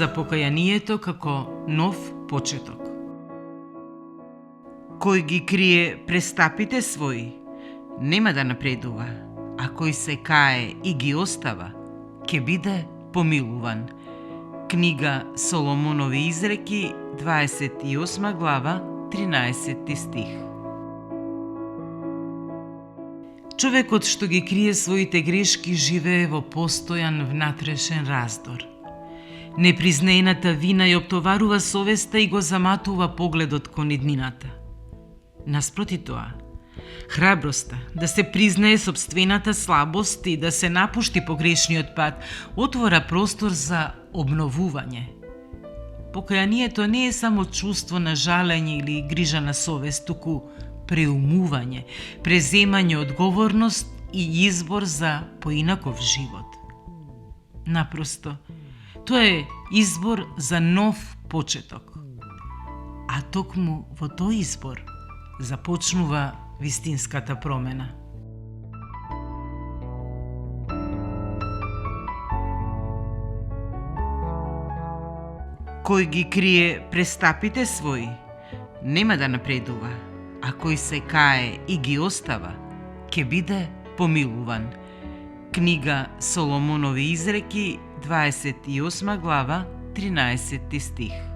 за покајанието како нов почеток. Кој ги крие престапите своји, нема да напредува, а кој се кае и ги остава, ќе биде помилуван. Книга Соломонови изреки, 28 глава, 13 стих. Човекот што ги крие своите грешки живее во постојан внатрешен раздор. Непризнената вина ја оптоварува совеста и го заматува погледот кон иднината. Наспроти тоа, храброста да се признае сопствената слабост и да се напушти погрешниот пат отвора простор за обновување. Покајанието не е само чувство на жалење или грижа на совест, туку преумување, преземање одговорност и избор за поинаков живот. Напросто, тоа е избор за нов почеток. А токму во тој избор започнува вистинската промена. Кој ги крие престапите своји, нема да напредува, а кој се кае и ги остава, ќе биде помилуван. Книга Соломонови изреки, 28 глава, 13 стих.